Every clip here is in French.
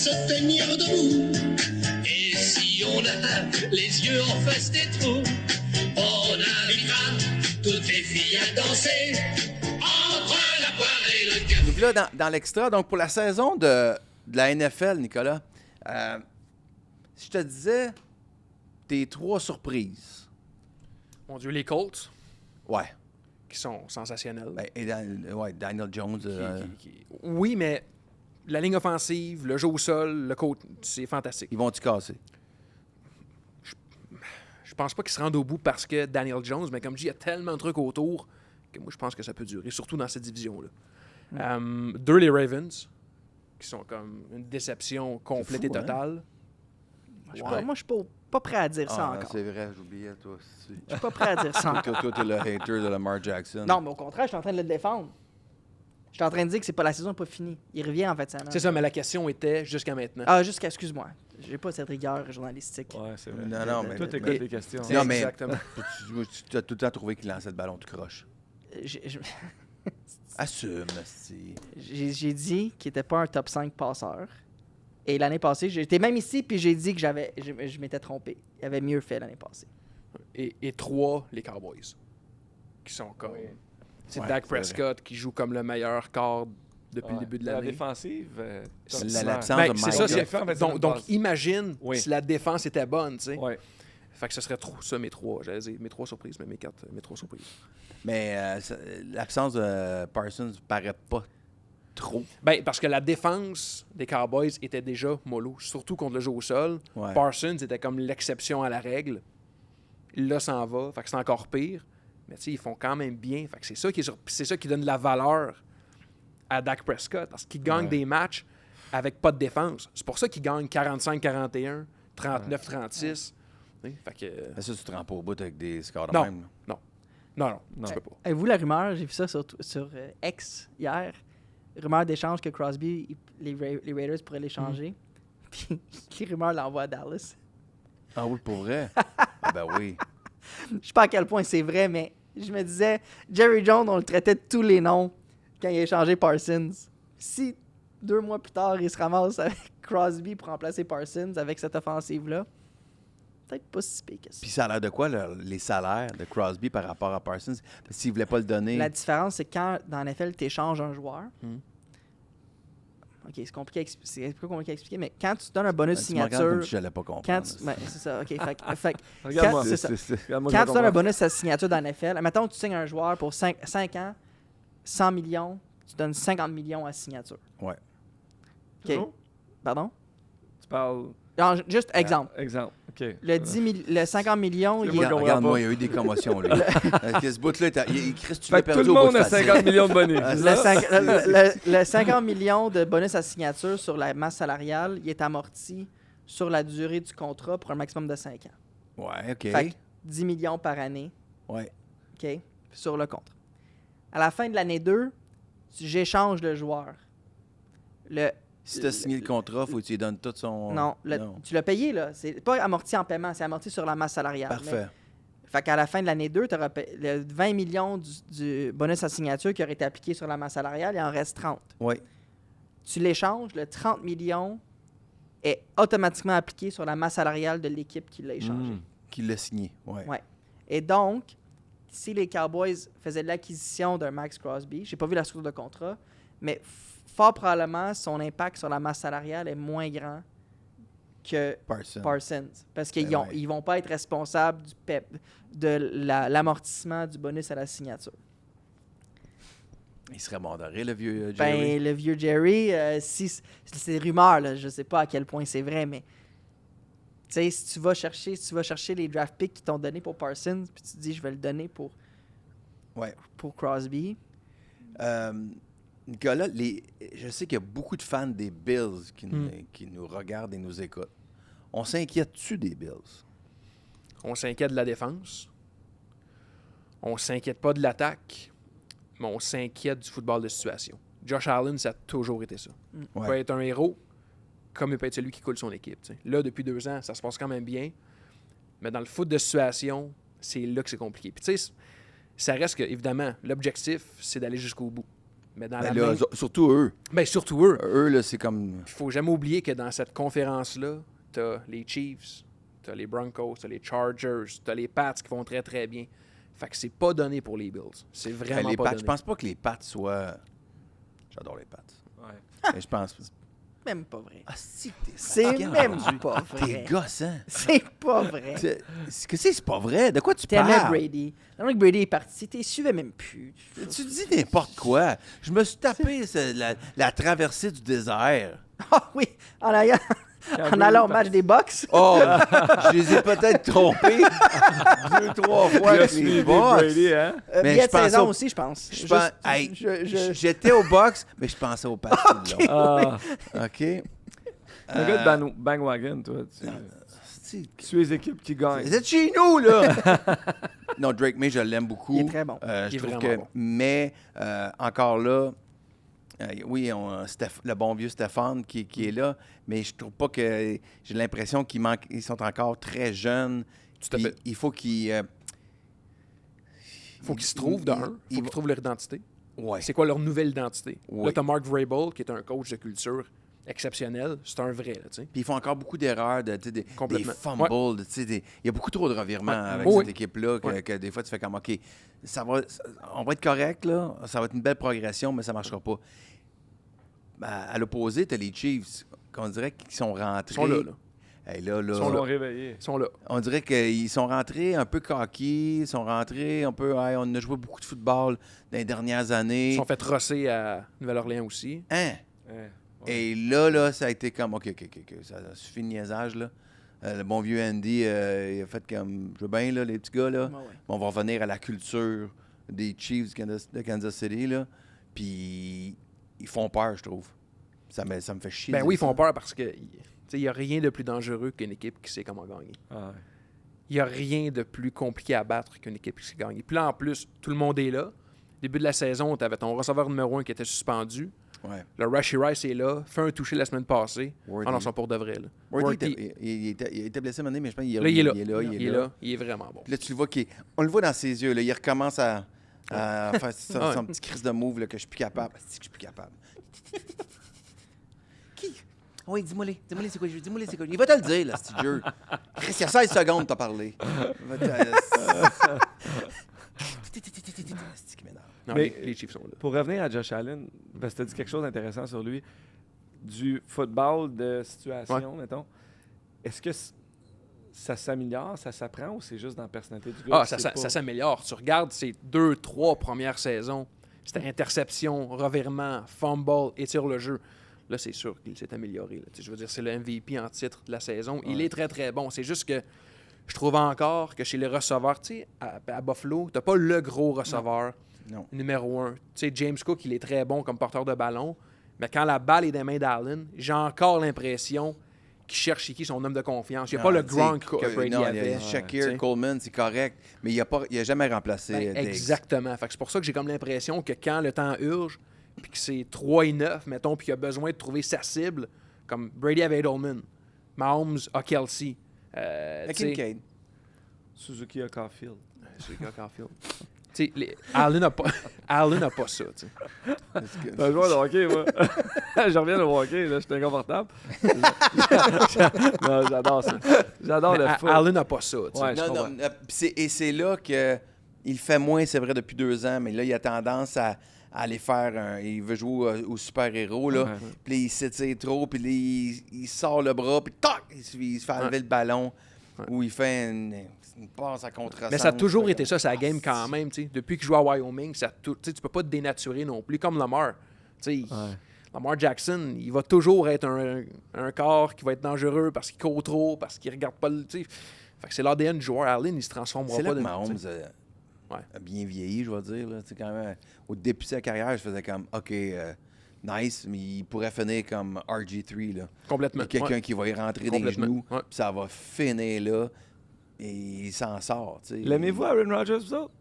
se tenir debout. Et si on a les yeux en face des trous, on invitera toutes les filles à danser entre la poire et le café. Donc là, dans l'extra, donc pour la saison de la NFL, Nicolas, si je te disais tes 3 surprises. Mon Dieu, les Colts, Ouais. qui sont sensationnels. Ben, et Daniel Jones. Oui, mais la ligne offensive, le jeu au sol, le coach, c'est fantastique. Ils vont-tu casser? Je pense pas qu'ils se rendent au bout parce que Daniel Jones, mais comme je dis, il y a tellement de trucs autour que moi, je pense que ça peut durer, surtout dans cette division-là. 2, les Ravens, qui sont comme une déception complète C'est fou, et totale. Moi, je suis pas prêt à dire ça encore. C'est vrai, j'oubliais, toi. Je suis pas prêt à dire ça encore. Toi, t'es le hater de Lamar Jackson. Non, mais au contraire, je suis en train de le défendre. Je suis en train de dire que la saison n'est pas finie. Il revient en fait ça. C'est ça, mais la question était jusqu'à maintenant. Ah, excuse-moi. J'ai pas cette rigueur journalistique. Ouais, c'est vrai. Non, mais... Toi, t'écoutes mais- les questions. Non, mais Exactement. tu as tout le temps trouvé qu'il lançait le ballon, tu croches. J'ai Assume, si. j'ai dit qu'il était pas un top 5 passeur. Et l'année passée, j'étais même ici, puis j'ai dit que je m'étais trompé. Il avait mieux fait l'année passée. Et 3, les Cowboys, qui sont comme... C'est Ouais, Dak c'est vrai. Prescott qui joue comme le meilleur quart depuis le début de La l'année. défensive, L'absence Ben, de c'est Mike. ça, Glenn. Défense, c'est une donc base. imagine Oui. si la défense était bonne, tu sais. Ouais. Fait que ce serait trop ça, mes 3. J'allais dire mes 3 surprises, mais mes 3 surprises. Mais l'absence de Parsons paraît pas trop. Ben, parce que la défense des Cowboys était déjà mollo, surtout contre le jeu au sol. Ouais. Parsons était comme l'exception à la règle. Là, ça en va. Fait que c'est encore pire. Mais tu sais, ils font quand même bien. Fait que c'est ça qui donne de la valeur à Dak Prescott. Parce qu'il gagne des matchs avec pas de défense. C'est pour ça qu'il gagne 45-41, 39-36. Fait que... Mais ça, tu te rends pas au bout avec des scores de Non. même. Non, tu peux pas. Avez-vous la rumeur? J'ai vu ça sur X hier. Rumeur d'échange que Crosby, les Raiders pourraient l'échanger. Puis les rumeurs l'envoient à Dallas. Ah oui, pour vrai? Ah ben oui. Je sais pas à quel point c'est vrai, mais je me disais, Jerry Jones, on le traitait de tous les noms quand il a échangé Parsons. Si 2 mois plus tard, il se ramasse avec Crosby pour remplacer Parsons avec cette offensive-là, peut-être pas si pire que ça. Puis ça a l'air de quoi, les salaires de Crosby par rapport à Parsons? S'il voulait pas le donner... La différence, c'est quand dans la NFL, tu échanges un joueur. OK, c'est compliqué à expliquer, mais quand tu donnes un bonus Tu me regardes comme signature... si je n'allais pas comprendre. Quand tu... ben, c'est ça, OK. Regarde-moi. c'est ça. Regarde-moi, Quand je tu donnes un comprends. bonus à signature dans la NFL, mettons que tu signes un joueur pour 5 ans, 100 millions, tu donnes 50 millions à signature. Ouais. OK. Oh. Pardon? Tu parles... Non, juste exemple. Exemple. OK. Le 50 millions, il C'est moi est... qui Regarde-moi, il y a eu des commotions, lui. Ce bout-là, Chris, tu l'as Fait que tout perdu le au bout monde de a facile. 50 millions de bonus. Ah, Le 50 millions de bonus à signature sur la masse salariale, il est amorti sur la durée du contrat pour un maximum de 5 ans. Ouais, OK. Fait que 10 millions par année, Ouais. OK, sur le contrat. À la fin de l'année 2, j'échange le joueur. Si tu as signé le contrat, faut que tu lui donnes tout son... Non, tu l'as payé, là. C'est pas amorti en paiement, c'est amorti sur la masse salariale. Parfait. Fait qu'à la fin de l'année 2, tu auras le 20 millions du bonus à signature qui aurait été appliqué sur la masse salariale, il en reste 30. Oui. Tu l'échanges, le 30 millions est automatiquement appliqué sur la masse salariale de l'équipe qui l'a échangé. Qui l'a signé, ouais. Ouais. Et donc, si les Cowboys faisaient l'acquisition d'un Max Crosby, j'ai pas vu la structure de contrat, mais fort probablement, son impact sur la masse salariale est moins grand que Parsons. Parce qu'ils ouais. vont pas être responsables de l'amortissement du bonus à la signature. Il serait mandoré, le vieux Jerry. Ben, le vieux Jerry, si c'est des rumeurs, là, je sais pas à quel point c'est vrai, mais tu sais, si tu vas chercher les draft picks qui t'ont donné pour Parsons, puis tu te dis je vais le donner pour Crosby. Nicolas, je sais qu'il y a beaucoup de fans des Bills qui nous regardent et nous écoutent. On s'inquiète-tu des Bills? On s'inquiète de la défense. On s'inquiète pas de l'attaque. Mais on s'inquiète du football de situation. Josh Allen, ça a toujours été ça. Il peut être un héros, comme il peut être celui qui coule son équipe. T'sais. Là, depuis 2 ans, ça se passe quand même bien. Mais dans le foot de situation, c'est là que c'est compliqué. Puis tu sais, ça reste que, évidemment, l'objectif, c'est d'aller jusqu'au bout. Mais dans Ben la là, même... surtout eux. Ben, surtout eux. Eux, là, c'est comme... Il faut jamais oublier que dans cette conférence-là, t'as les Chiefs, t'as les Broncos, t'as les Chargers, t'as les Pats qui vont très, très bien. Fait que c'est pas donné pour les Bills. C'est vraiment les pas Pats, donné. je pense pas que les Pats soient... J'adore les Pats. Ouais. Mais je pense... Même pas vrai. Ah, si, t'es C'est fatigant même aujourd'hui. pas T'es vrai. gossant. C'est pas vrai. C'est pas vrai. De quoi tu T'aimais parles? Brady. Maintenant que Brady est parti, t'es suivais même plus. Tu dis n'importe quoi. Je me suis tapé la traversée du désert. Ah oui, en allant au match des Bucks. Oh, je les ai peut-être trompés 2-3 fois avec les Bucks. Brady, hein? Mais Billet je de pense saison au- aussi, je pense. Je pense- hey, je- J'étais au box, mais je pensais au Pats. tout le long. Ah, OK. un gars de bandwagon, toi. Tu suis les équipes qui gagnent. Vous êtes chez nous, là! Non, Drake May, je l'aime beaucoup. Il est très bon. Je Il est trouve vraiment que... bon. Mais, encore là, oui, le bon vieux Stéphane qui est là, mais je trouve pas que... J'ai l'impression ils sont encore très jeunes. Tout à Puis fait. Il faut qu'ils... Faut qu'ils se trouvent, de un. Faut ils qu'ils vont- trouvent leur identité. Ouais. C'est quoi leur nouvelle identité? Oui. Là, t'as Mark Vrabel, qui est un coach de culture exceptionnel. C'est un vrai, là, tu sais. Puis ils font encore beaucoup d'erreurs, des Complètement. fumbles, il y a beaucoup trop de revirements Ouais. avec Oui. cette équipe-là que, Ouais. que des fois tu fais comme, OK, on va être correct, là, ça va être une belle progression, mais ça ne marchera pas. À l'opposé, tu as les Chiefs, qu'on dirait qu'ils sont rentrés. Ils sont là, là. Hey, là, Ils sont Ils là. l'ont réveillé. Ils sont là. on dirait qu'ils sont rentrés un peu coquilles, ils sont rentrés un peu, hey, on a joué beaucoup de football dans les dernières années. Ils sont fait rosser à Nouvelle-Orléans aussi. Hein? Ouais. Et là, ça a été comme, OK, ça suffit de niaisage, là. Le bon vieux Andy, il a fait comme, je veux bien, là, les petits gars, là. Ouais, ouais. On va revenir à la culture des Chiefs de Kansas City, là. Puis, ils font peur, je trouve. Ça me fait chier. Ben de oui, ils dire font ça. peur parce que il n'y a rien de plus dangereux qu'une équipe qui sait comment gagner. Ah, ouais. Il n'y a rien de plus compliqué à battre qu'une équipe qui sait gagner. Puis là, en plus, tout le monde est là. Début de la saison, tu avais ton receveur numéro 1 qui était suspendu. Ouais. Le Rashee Rice est là, fait un toucher la semaine passée. Worthy. Ah non, ils sont pour de vrai. Là. Worthy Worthy, il était blessé maintenant, mais je pense qu'il là, il est là. Il est là. Il est vraiment bon. Puis là, tu le vois, on le voit dans ses yeux, là. Il recommence à faire son Ouais. petit crise de move, là, que je suis plus capable. C'est que je suis plus capable. Qui? Oui, dis-moi c'est quoi le jeu. Dis-moi c'est quoi. Il va te le dire, là, ce petit jeu. Chris, il y a 16 secondes, t'as parlé. C'est qui m'énerve. Non, Mais- les Chiefs sont là. Pour revenir à Josh Allen, parce que tu as dit quelque chose d'intéressant sur lui, du football de situation, mettons, est-ce que ça s'améliore, ça s'apprend ou c'est juste dans la personnalité du gars? Ah, ça s'améliore. Tu regardes ces 2-3 premières saisons, c'était interception, revirement, fumble, étire le jeu. Là, c'est sûr qu'il s'est amélioré. Là. Tu sais, je veux dire, c'est le MVP en titre de la saison. Il est très, très bon. C'est juste que je trouve encore que chez les receveurs, tu sais, à Buffalo, t'as pas le gros receveur Non. numéro 1. Tu sais, James Cook, il est très bon comme porteur de ballon, mais quand la balle est dans les mains d'Allen, j'ai encore l'impression qu'il cherche chez qui son homme de confiance. Il n'y a pas le Gronk que Brady non, avait. Shakir, tu sais. Coleman, c'est correct, mais il a jamais remplacé Ben, Diggs. exactement. Fait que c'est pour ça que j'ai comme l'impression que quand le temps urge, puis que c'est 3-9, mettons, puis qu'il a besoin de trouver sa cible, comme Brady avait Edelman, Mahomes a Kelsey. Avec tu sais, Kincaid. Suzuki à Caulfield. c'est le gars Caulfield. Tu sais, Allen n'a pas, Allen n'a pas ça. Tu sais. C'est un joueur de hockey, moi. Je reviens au hockey, là, je suis inconfortable. Non, j'adore ça. J'adore Mais le foot. Allen n'a pas ça. Tu sais. Ouais, je Non, comprends. non, c'est là que il fait moins, c'est vrai, depuis 2 ans, mais là, il a tendance à aller faire il veut jouer au super-héros, là. Ouais. Puis là, il s'étire trop, puis là, il sort le bras, puis tac, il se fait enlever le ballon, ou il fait une passe à contre-sens. Mais ça a toujours été ça, sa game quand même. Tu sais. Depuis qu'il joue à Wyoming, tu sais, tu peux pas te dénaturer non plus, comme Lamar. Tu sais, Ouais. Lamar Jackson, il va toujours être un corps qui va être dangereux parce qu'il court trop, parce qu'il regarde pas le. Tu sais. Fait que c'est l'ADN du joueur. Allen, il se transformera C'est pas là que de- Mahomes tu sais. Ouais. a bien vieilli, je vais dire. Là. Tu sais, quand même, au début de sa carrière, je faisais comme, OK, nice, mais il pourrait finir comme RG3. Là. Il Complètement. y a quelqu'un Ouais. qui va y rentrer dans les Complètement. genoux, Ouais. puis ça va finir là, et il s'en sort. Tu sais. L'aimez-vous Aaron Rodgers, vous autres?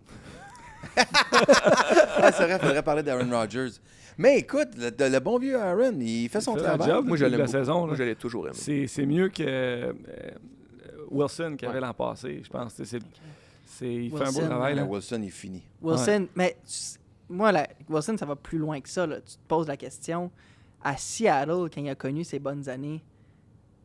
Ah, c'est vrai, il faudrait parler d'Aaron Rodgers. Mais écoute, le bon vieux Aaron, il fait son Il fait travail. un job. Moi, je Depuis l'aime la beaucoup. saison, là. Moi, je l'ai toujours aimé. C'est mieux que Wilson qui avait Ouais. l'an passé, je pense. Il fait un Wilson, beau travail. Mais Là. Wilson est fini. Wilson, mais moi, Wilson, ça va plus loin que ça. Là. Tu te poses la question, à Seattle, quand il a connu ses bonnes années,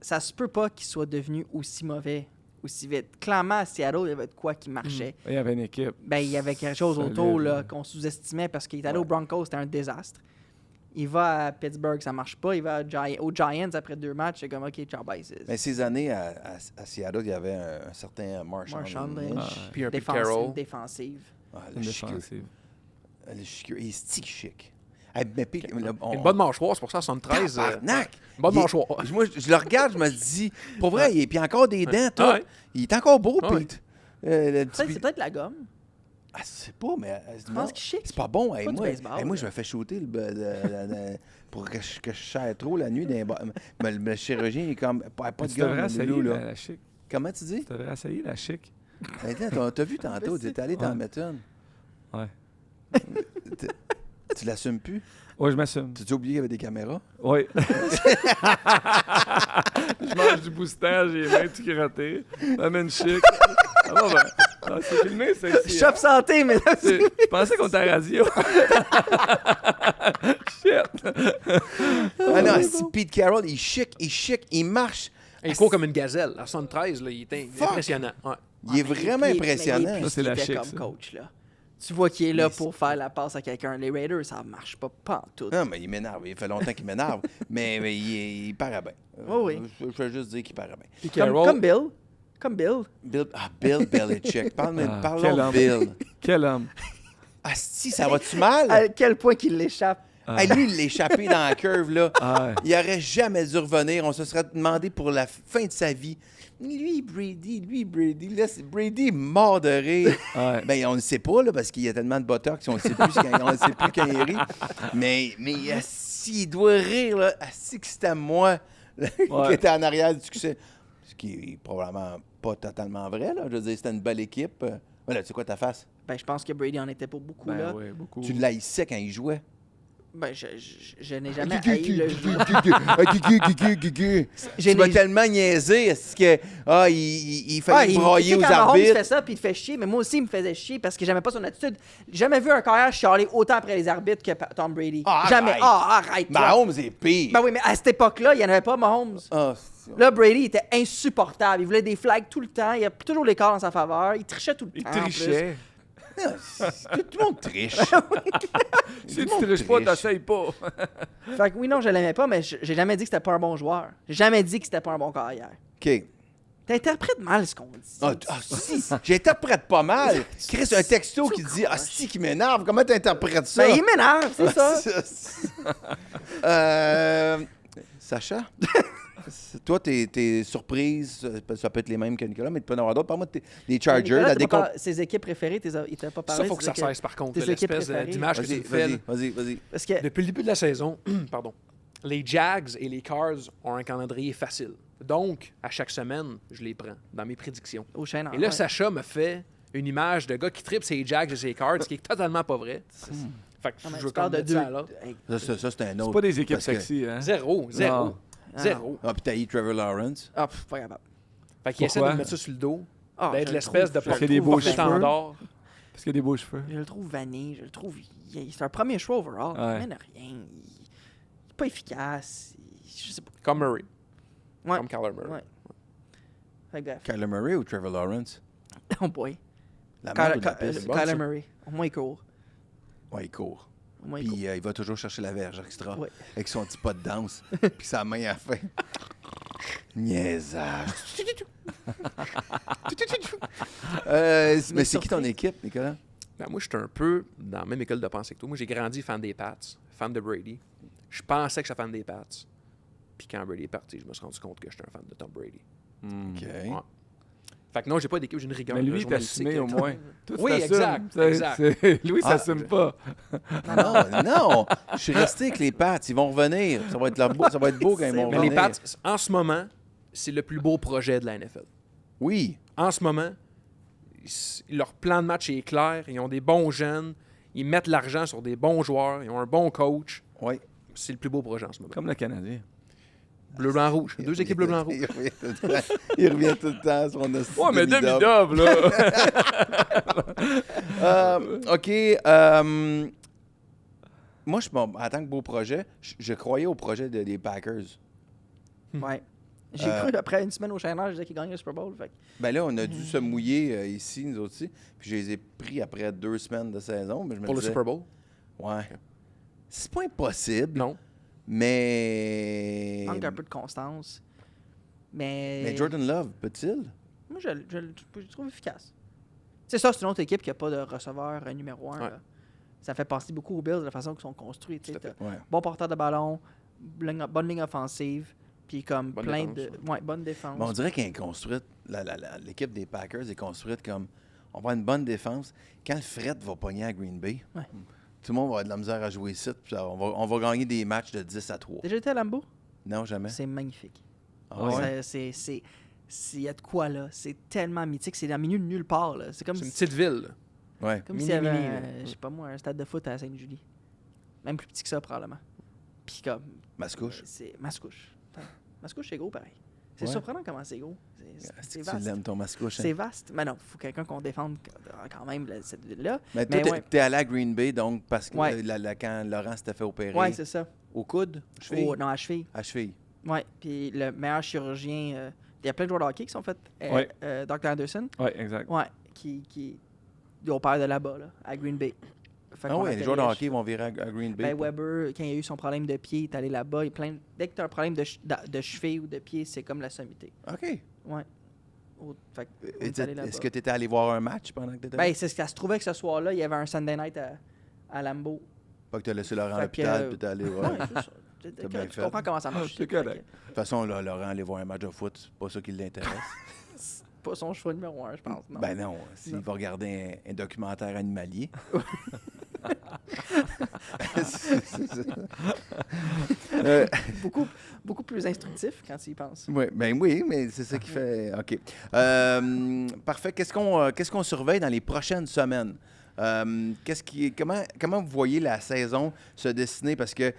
ça se peut pas qu'il soit devenu aussi mauvais, aussi vite. Clairement, à Seattle, il y avait de quoi qui marchait. Il y avait une équipe. Ben, il y avait quelque chose Solide, autour là, là. qu'on sous-estimait parce qu'il est allé aux Broncos, c'était un désastre. Il va à Pittsburgh, ça marche pas. Il va aux Giants après 2 matchs, c'est comme, OK, ciao, bye. Mais ces années à Seattle, il y avait un certain Marshall Lynch. Puis un Pete Carroll. Défensive. Ah, Une défensive. le chiqueux. Il est stick chic. Hey, mais puis, Une bonne mâchoire, c'est pour ça, 73. Tabarnak! Une bonne Il est- mâchoire. Moi, je le regarde, je me dis, pour vrai, il a encore des dents, tout. Ouais. Il est encore beau, Ouais. Pete. Le petit C'est peut-être la gomme. Ah, je sais pas, mais. Je pense qu'il chic. C'est pas bon. Hey, Pas du moi, baseball, moi là. je me fais shooter pour que je serre trop la nuit. Le chirurgien est comme. Pas de Tu devrais gomme, essayer Loulou, là. la chic. Comment tu dis? Tu devrais essayer la chic. Attends, t'as vu tantôt, tu es allé t'en Ouais. mettre une. Ouais. Tu l'assumes plus? Ouais, je m'assume. Tu t'es oublié qu'il y avait des caméras? Oui. Je mange du boostage, j'ai les mains tout grattées. Amène chic. Ah bon, ben. Ah, c'est filmé, c'est ici. Shop santé, mais là, Je pensais qu'on était à la radio. Shit. Ah non, si Pete Carroll, il est chic, il marche. Il court comme une gazelle. À 73, là, il est impressionnant. Ouais. Il est vraiment impressionnant. Ça, c'est la était chic, comme ça. coach, là. Tu vois qu'il est là Mais pour faire la passe à quelqu'un. Les Raiders, ça marche pas tout. Non, mais il m'énerve. Il fait longtemps qu'il m'énerve. mais il paraît bien. Oui. Je veux juste dire qu'il paraît bien. Puis Comme Carroll, Bill. Comme Bill. Bill Belichick. quel Parlons de homme. Bill. Quel homme. Ah, si, ça va-tu mal? À quel point qu'il l'échappe. Hey, lui, il l'a échappé dans la curve, là. Ah ouais. Il aurait jamais dû revenir. On se serait demandé pour la fin de sa vie. Lui, Brady. Là, Brady est mort de rire. Ouais. Ben, on ne sait pas, là, parce qu'il y a tellement de botox qu'on ne sait plus quand il rit. Mais s'il doit rire, là, si que c'était moi qui était en arrière du succès. Ce qui est probablement pas totalement vrai, là. Je veux dire, c'était une belle équipe. Voilà, tu sais quoi ta face? Ben, je pense que Brady en était pour beaucoup, Ben là. oui, beaucoup. Tu l'haïssais quand il jouait. Ben, je n'ai jamais haï le jeu. Tu m'as tellement niaisé, est-ce que il fallait broyer aux Quand Mahomes fait arbitres. ça, puis il te fait chier, mais moi aussi, il me faisait chier parce que j'aimais pas son attitude. J'ai jamais vu un carrière chialer autant après les arbitres que Tom Brady. Ah, Jamais. arrête. Arrête. toi. Mahomes est pire. Ben oui, mais à cette époque-là, il n'y en avait pas Mahomes. Ah, Là, Brady était insupportable. Il voulait des flags tout le temps. Il y a toujours les cartes dans sa faveur. Il trichait tout le Il temps. en plus. trichait. tout le monde triche. Si tu triches pas, t'essayes pas. Fait que oui, non, je l'aimais pas, mais j'ai jamais dit que c'était pas un bon joueur. J'ai jamais dit que c'était pas un bon carrière. OK. T'interprètes mal ce qu'on dit. Si, j'interprète pas mal. Chris, un texto qui dit « Ah, si, qui m'énerve. Comment t'interprètes ça? » Ben, il m'énerve, c'est ça. Sacha? Toi, t'es surprise, ça peut être les mêmes que Nicolas, mais tu peux en avoir d'autres. Parle-moi des Chargers, Nicolas, la t'as pas par- Ses équipes préférées, il t'a pas parlé. ça, faut que ses ça équipes- cesse, par contre, tes là, équipes l'espèce préférées. d'image que tu me fais. là. Vas-y. Parce que Depuis le début de la saison, pardon, les Jags et les Cards ont un calendrier facile. Donc, à chaque semaine, je les prends dans mes prédictions. au chaîne Et là, Sacha me fait une image de gars qui tripe ses Jags et ses Cards, ce qui est totalement pas vrai. Fait que je veux tu parles de comme deux. mettre ça là. Hey, Ça, c'est un autre. C'est pas des équipes parce que- sexy, hein? Zéro. Non. Zéro. Ah, puis t'as eu Trevor Lawrence. Ah, pas capable. Fait qu'il essaie de Pourquoi? me mettre ça sur le dos, Ah, d'être je l'espèce le de trouve- qu'il y a des beaux cheveux. standard. Parce qu'il y a des beaux cheveux. Je le trouve vanné, je le trouve. C'est un premier choix overall. Ouais. Il mène à rien. Il est pas efficace. Je sais pas. Comme Murray. Ouais. Comme Kyler Murray. Ouais. Fait que bref. Kyler Murray ou Trevor Lawrence? Oh boy. La Kyler merde ou la peste? c'est bon, Kyler ça. Murray. Au moins, il court. Ouais, il court. Au moins, il court. Puis il va toujours chercher la verge extra Ouais. avec son petit pas de danse. Puis sa main à la fin. Niaisage. Mais c'est qui ton équipe, Nicolas? Ben, moi, je suis un peu dans la même école de pensée que toi. Moi, j'ai grandi fan des Pats, fan de Brady. Je pensais que j'étais fan des Pats. Puis quand Brady est parti, je me suis rendu compte que j'étais un fan de Tom Brady. OK. Ouais. Fait que non, j'ai pas d'équipe, j'ai une rigueur. Mais lui, il t'a journalistique. assumé au moins. Toi, tu Oui, t'assumes. exact, C'est- exact. Lui, il Ah, s'assume pas. Non. Je suis resté avec les Pats. Ils vont revenir. Ça va être beau quand ils vont Mais revenir. les Pats, en ce moment, c'est le plus beau projet de la NFL. Oui. En ce moment, leur plan de match est clair. Ils ont des bons jeunes. Ils mettent l'argent sur des bons joueurs. Ils ont un bon coach. Oui. C'est le plus beau projet en ce moment. Comme le Canadien. Bleu, blanc, rouge. Deux équipes bleu, blanc, rouge. Il revient tout le temps sur mon hostie Ouais, mais demi-dub. demi-dub, là. OK. moi, en tant que beau projet, je croyais au projet des Packers. Ouais. J'ai cru, après une semaine au Shiner, je disais qu'ils gagnaient le Super Bowl. Fait que- Ben là, on a dû se mouiller ici, nous autres aussi. Puis je les ai pris après 2 semaines de saison. Mais je me Pour le disais, Super Bowl? Ouais. C'est pas impossible, Non. mais... manque un peu de constance. Mais, Mais Jordan Love, peut-il? moi, je le trouve efficace. C'est ça, c'est une autre équipe qui n'a pas de receveur numéro 1. Ouais. Ça fait passer beaucoup aux Bills de la façon qu'ils sont construits. tu sais. Tout à fait. T'as Ouais. Bon porteur de ballon, bonne ligne offensive, puis comme Bonne plein défense, de... Ouais, bonne défense. Mais on dirait qu'elle est construite, l'équipe des Packers est construite comme on va avoir une bonne défense. Quand le fret va pogner à Green Bay, Ouais. tout le monde va avoir de la misère à jouer ici. Puis on va gagner des matchs de 10-3. Déjà été à Lambeau? Non, jamais. C'est magnifique. Ah ouais? Il y a de quoi, là. C'est tellement mythique. C'est dans le milieu de nulle part, là. C'est comme C'est une si- petite ville. là. Ouais. Comme Mini, s'il y avait, mini, là. je sais pas moi, un stade de foot à Sainte-Julie. Même plus petit que ça, probablement. Puis comme... Mascouche. C'est Mascouche. Attends, Mascouche, c'est gros, pareil. C'est Ouais. surprenant comment c'est gros. Est-ce C'est que tu vaste. l'aimes, ton Mascouche? hein? C'est vaste. Mais non, il faut quelqu'un qu'on défende quand même, cette ville-là. Mais toi, Mais ouais. t'es allé à Green Bay, donc, parce que Ouais. quand Laurent s'était fait opérer Ouais, c'est ça. au coude, cheville, Non, à cheville. à cheville. Ouais. Puis le meilleur chirurgien... il y a plein de joueurs de hockey qui sont faits. Ouais. Dr. Anderson. Oui, exact. Ouais. Qui opère de là-bas, là, à Green Bay. Fait Ah qu'on oui, les appelle joueurs de hockey vont virer à Green Bay. Ben Weber, quand il a eu son problème de pied, il est allé là-bas. Dès que tu as un problème de cheville ou de pied, c'est comme la sommité. OK. Ouais. Fait que on est allé là-bas. Est-ce que tu étais allé voir un match pendant que tu étais là? Ben, c'est ce qu'elle se trouvait que ce soir-là, il y avait un Sunday night à Lambeau. Pas que tu as laissé Laurent à Fait que, l'hôpital puis t'es allé voir. Ouais, c'est ça. T'as bien Tu fait. comprends comment ça marche. c'est correct. Fait que De toute façon, là, Laurent aller voir un match de foot, c'est pas ça qui l'intéresse. c'est pas son choix numéro 1, je pense. Non. Ben non, s'il va regarder un documentaire animalier. Beaucoup plus instructif quand tu y penses. Oui, ben oui, mais c'est ça qui fait. OK. Parfait. Qu'est-ce qu'on surveille dans les prochaines semaines? Comment vous voyez la saison se dessiner? Parce que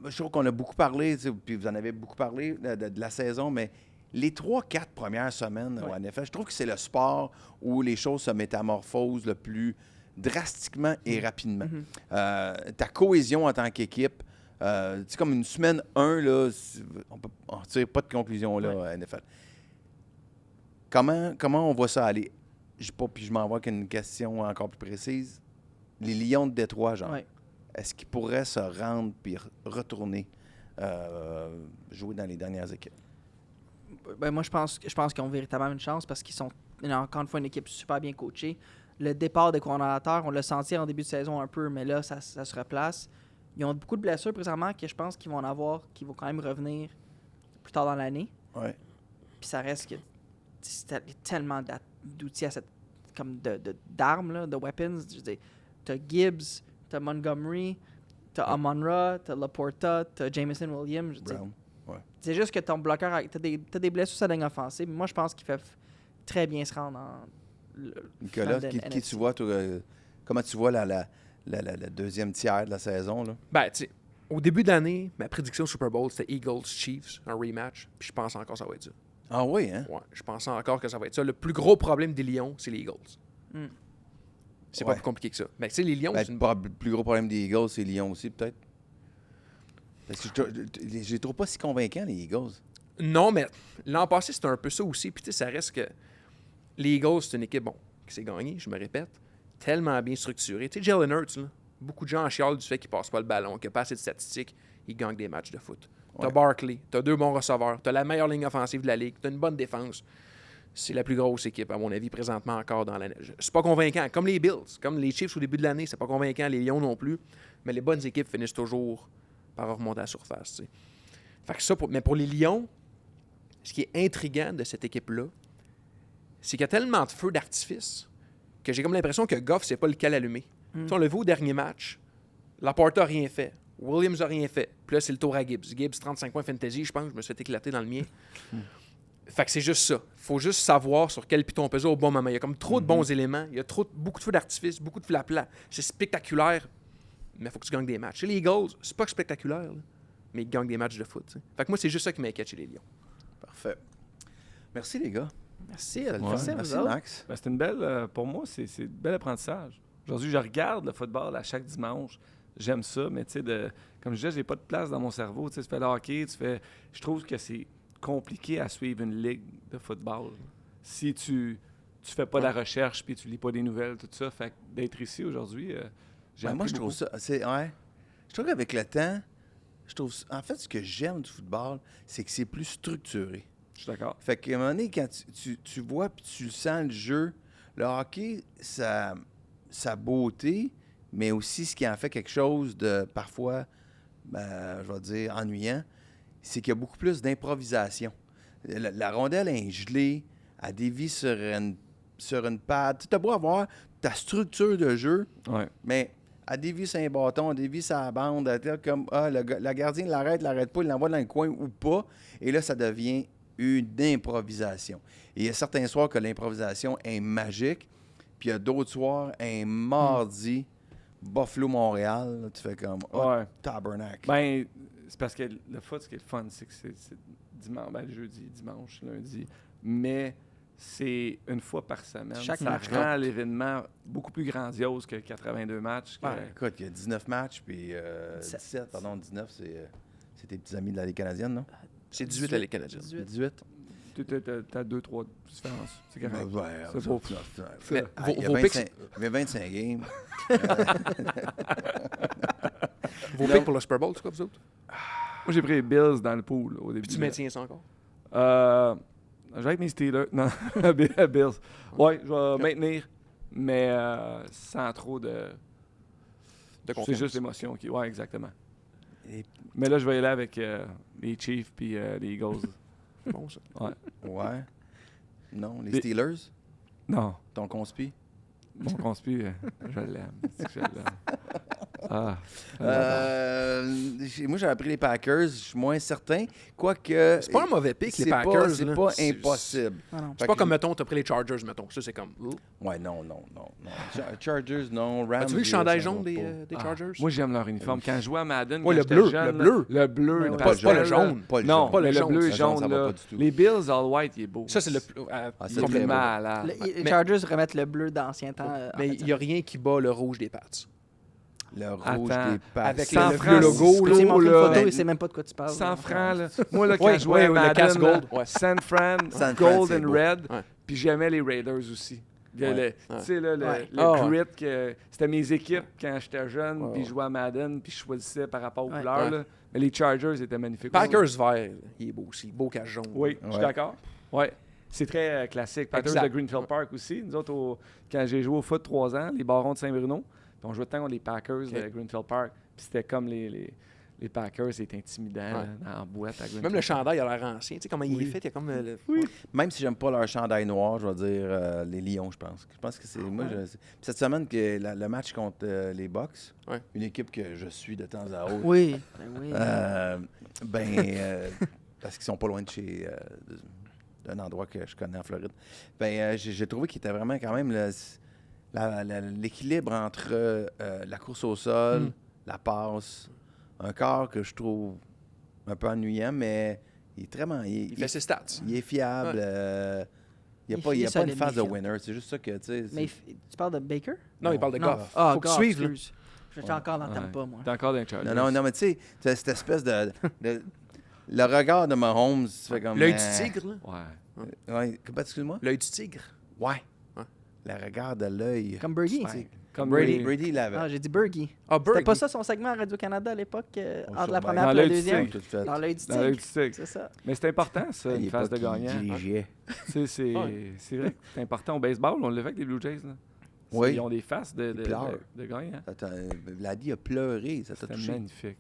je trouve qu'on a beaucoup parlé, puis vous en avez beaucoup parlé de la saison, mais les 3-4 premières semaines au NFL, je trouve que c'est le sport où les choses se métamorphosent le plus drastiquement et rapidement. Ta cohésion en tant qu'équipe, tu sais, comme une semaine 1, là, on ne tire pas de conclusion là, à NFL. Comment on voit ça aller? Puis je m'envoie qu'une question encore plus précise. Les Lions de Détroit, genre, Ouais. est-ce qu'ils pourraient se rendre puis retourner jouer dans les dernières équipes? Ben, moi, je pense qu'ils ont véritablement une chance parce qu'ils sont, encore une fois, une équipe super bien coachée. Le départ des coordonnateurs, on l'a senti en début de saison un peu, mais là, ça se replace. Ils ont beaucoup de blessures présentement que je pense qu'ils vont en avoir, qui vont quand même revenir plus tard dans l'année. Ouais. Puis ça reste que il y a tellement d'outils à cette, comme d'armes, là, de weapons. Je veux dire, t'as Gibbs, t'as Montgomery, t'as Amon-Ra, t'as Laporta, t'as Jameson Williams. Je veux dire, Brown. Ouais. c'est juste que ton bloqueur, t'as des blessures sur la ligne offensive. Moi, je pense qu'il fait très bien se rendre en Nicolas, finale de qui NFC. tu vois, toi, comment tu vois la deuxième tiers de la saison? Là? Ben, tu sais, au début de l'année, ma prédiction Super Bowl, c'était Eagles-Chiefs, un rematch. Puis je pense encore que ça va être ça. Ah oui, hein? Ouais, je pense encore que ça va être ça. Le plus gros problème des Lions, c'est les Eagles. Mm. C'est Ouais. pas plus compliqué que ça. Mais tu sais, les Lions, Ben, c'est une... le plus gros problème des Eagles, c'est Lyon aussi, peut-être. Parce que je les trouve pas si convaincants, les Eagles. Non, mais l'an passé, c'était un peu ça aussi. Puis tu sais, ça reste que les Eagles, c'est une équipe, bon, qui s'est gagnée, je me répète, tellement bien structurée. Tu sais, Jalen Hurts, là, beaucoup de gens en chialent du fait qu'il passe pas le ballon, qu'il n'a pas assez de statistiques, il gagne des matchs de foot. T'as Ouais. Barkley, t'as 2 bons receveurs, t'as la meilleure ligne offensive de la ligue, t'as une bonne défense. C'est la plus grosse équipe, à mon avis, présentement encore dans l'année. C'est pas convaincant. Comme les Bills, comme les Chiefs au début de l'année, c'est pas convaincant, les Lions non plus. Mais les bonnes équipes finissent toujours par remonter à la surface. Tu sais. Fait que ça, mais pour les Lions, ce qui est intriguant de cette équipe-là, c'est qu'il y a tellement de feux d'artifice que j'ai comme l'impression que Goff, c'est pas lequel allumer. Tu sais, on l'a vu au dernier match. Laporta n'a rien fait. Williams n'a rien fait. Puis là, c'est le tour à Gibbs. Gibbs, 35 points fantasy, je pense. Je me suis fait éclater dans le mien. Fait que c'est juste ça. Faut juste savoir sur quel piton peser au bon moment. Il y a comme trop de bons éléments. Il y a beaucoup de feux d'artifice, beaucoup de flapla. C'est spectaculaire, mais il faut que tu gagnes des matchs. Chez les Eagles, c'est pas spectaculaire, là, mais ils gagnent des matchs de foot. T'sais. Fait que moi, c'est juste ça qui m'inquiète chez les Lions. Parfait. Merci, les gars. Merci. C'était le fun. Merci à vous Merci, autres. Max. Ben, c'est une belle, pour moi, c'est un bel apprentissage. Aujourd'hui, je regarde le football à chaque dimanche j'aime ça, mais tu sais, comme je disais, j'ai pas de place dans mon cerveau. Tu sais, tu fais le hockey, je trouve que c'est compliqué à suivre une ligue de football. Si tu fais pas de la recherche puis tu lis pas des nouvelles, tout ça. Fait que d'être ici aujourd'hui, j'ai Moi, appris je trouve beaucoup. ça. Ouais. Je trouve qu'avec le temps, en fait, ce que j'aime du football, c'est que c'est plus structuré. Je suis d'accord. Fait qu'à un moment donné, quand tu vois puis tu sens le jeu, le hockey, sa beauté, mais aussi ce qui en fait quelque chose de parfois, je vais dire, ennuyant, c'est qu'il y a beaucoup plus d'improvisation. La rondelle est gelée, elle dévie sur une pad. Tu as beau avoir ta structure de jeu, Ouais. mais elle dévie sur un bâton, elle dévie sur la bande, elle est comme la gardien l'arrête pas, il l'envoie dans le coin ou pas. Et là, ça devient une improvisation. Et il y a certains soirs que l'improvisation est magique, puis il y a d'autres soirs, un mardi, Buffalo-Montréal, là, tu fais comme Ouais. tabernacle. Ben, c'est parce que le foot, ce qui est le fun, c'est que c'est dimanche, jeudi, dimanche, lundi. Mais c'est une fois par semaine. Chaque ça match rend l'événement beaucoup plus grandiose que 82 matchs. que- Écoute, il y a 19 matchs, puis 17, pardon, 19, c'est tes petits amis de la Ligue canadienne, non? C'est 18 la Ligue canadienne. 18? T'as 2-3 différences. C'est correct. Ouais, C'est ça, beau. Mais il y a vos 25 il y a 25 games. Vos picks pour le Super Bowl, c'est quoi, vous autres? Moi, j'ai pris les Bills dans le pool au début. Puis tu maintiens ça encore? J'ai avec mes Steelers. Non, Bills. Ouais, je vais maintenir, mais sans trop de. De C'est confiance. juste l'émotion qui. Ouais, exactement. Et- Mais là, je vais y aller avec les Chiefs puis les Eagles. C'est bon, ça. Ouais. Ouais. Non, les Les- Steelers, Non, ton conspi. mon conspi, je l'aime. C'est que je l'aime. Ah. Moi, j'avais pris les Packers. Je suis moins certain. Quoique. C'est pas un mauvais pick, les c'est Packers. C'est là. pas C'est- impossible. Ah non. C'est Fait pas que- comme, mettons, t'as pris les Chargers, mettons. Ça, c'est comme... Ouais, non. Chargers, non. Rams. As-tu vu le ça chandail va jaune pas. des Chargers? Moi, j'aime leur uniforme. Quand je jouais à Madden, Ouais, quand le j'étais bleu, jeune, le bleu. Le bleu, Ouais, le ouais. Pas le jaune. jaune. Pas le Non, jaune. Pas le mais le jaune, bleu ça, et ça jaune. va là. pas du tout. Les Bills all white, il est beau. Ça, c'est le... c'est complètement. très beau. malade. Les Mais- Chargers remettent le bleu d'ancien temps. Mais il n'y a rien qui bat le rouge des Pats. Le rouge Attends, des Pats. avec San le Francisco, logo, Je t'ai montré une là, photo, ben, il sait même pas de quoi tu parles. 100 francs, là. Moi, là, quand Oui, je jouais à oui, le Madden, casse là, gold, ouais. San Fran, San Fran, Gold c'est and beau. Red, Ouais. puis j'aimais les Raiders aussi. Tu sais, là, le Ouais. Ah, grit, c'était mes équipes quand j'étais jeune, Ouais, puis ouais. je jouais à Madden, puis je choisissais par rapport aux Ouais. couleurs. Ouais. Là. Mais les Chargers étaient magnifiques. Packers vert, il est beau aussi. Beau cache jaune. Oui, je suis Ouais. d'accord. Ouais. C'est très classique. Packers Exact. de Greenfield Park aussi. Nous autres, quand j'ai joué au foot 3 ans, les Barons de Saint-Bruno, puis on jouait tant contre les Packers de Greenfield Park. Puis c'était comme les Packers, c'était intimidant Ouais. là, en boîte à Greenfield Même le Park. chandail a l'air ancien. Tu sais comment il est fait, il y a comme... Même si j'aime pas leur chandail noir, je vais dire les Lions, je pense. Je pense que c'est. Moi, cette semaine, que le match contre les Bucks, Ouais. une équipe que je suis de temps à autre. Oui. Ben oui. Parce qu'ils sont pas loin de chez. D'un endroit que je connais en Floride. J'ai trouvé qu'il était vraiment quand même l'équilibre entre la course au sol, la passe, un corps que je trouve un peu ennuyant, mais il est très... Il fait ses stats. il est fiable. Il n'y a pas une solide, phase de mais winner. C'est juste ça que, tu sais... Mais tu parles de Baker? Non, il parle de Non. Goff. Ah, Faut que tu Goff, suives, là. excuse. J'étais encore dans Tampa, moi. T'es encore dans les Chargers. Non, mais tu sais, t'as cette espèce de le regard de Mahomes, tu fais comme... L'œil du tigre, là. Ouais. Ouais, excuse-moi? L'œil du tigre. Ouais. Ouais. Le regard de l'œil. Comme Bergie. Ouais. Comme Brady, les- Brady l'avait. Ah, j'ai dit Bergie. Ah, C'était pas ça son segment à Radio-Canada à l'époque, entre la sûrement. première Dans et la l'œil du deuxième? tigre. Tout fait. Dans l'œil du Dans l'œil du tigre. tigre. C'est ça. Mais c'est important, ça, À une phase de l'époque, il gagnant. dirigeait. Tu sais, c'est vrai que c'est important au baseball. On le fait avec les Blue Jays. Là. Oui. Ils ont des faces de pleurent. gagnants. Attends, Vladi a pleuré, ça t'a C'était touché. magnifique.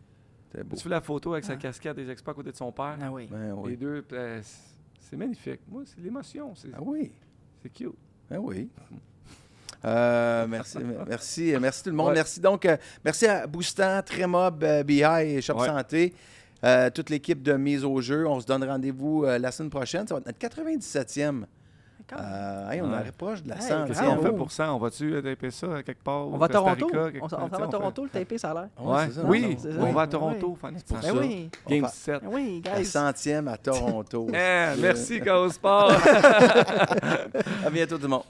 C'était beau. Tu vu la photo avec sa casquette des expats à côté de son père? Ah oui. Ben Les oui. deux, c'est magnifique. Moi, c'est l'émotion. C'est Ah oui. c'est cute. Ben oui. Merci tout le monde. Ouais. Merci donc, merci à Boostan, Trémob, BI et Shop Ouais. Santé, toute l'équipe de mise au jeu. On se donne rendez-vous la semaine prochaine. Ça va être notre 97e. Quand même. Hey, on Ouais. arrive proche de la Hey, 100e. Qu'est-ce bravo. qu'on fait pour ça? On va-tu taper ça quelque part? On au va à Costa Toronto. Rica, On quelque va part? à Tu sais, on Toronto, le taper, ça a l'air. Ouais, Ouais. c'est ça. Oui, C'est ça. on va à Ouais. Toronto. faire pour Ben ça. oui. Game va- 7. Ben oui, La guys. 100e à Toronto. Merci, Chaos Sport. À bientôt tout le monde.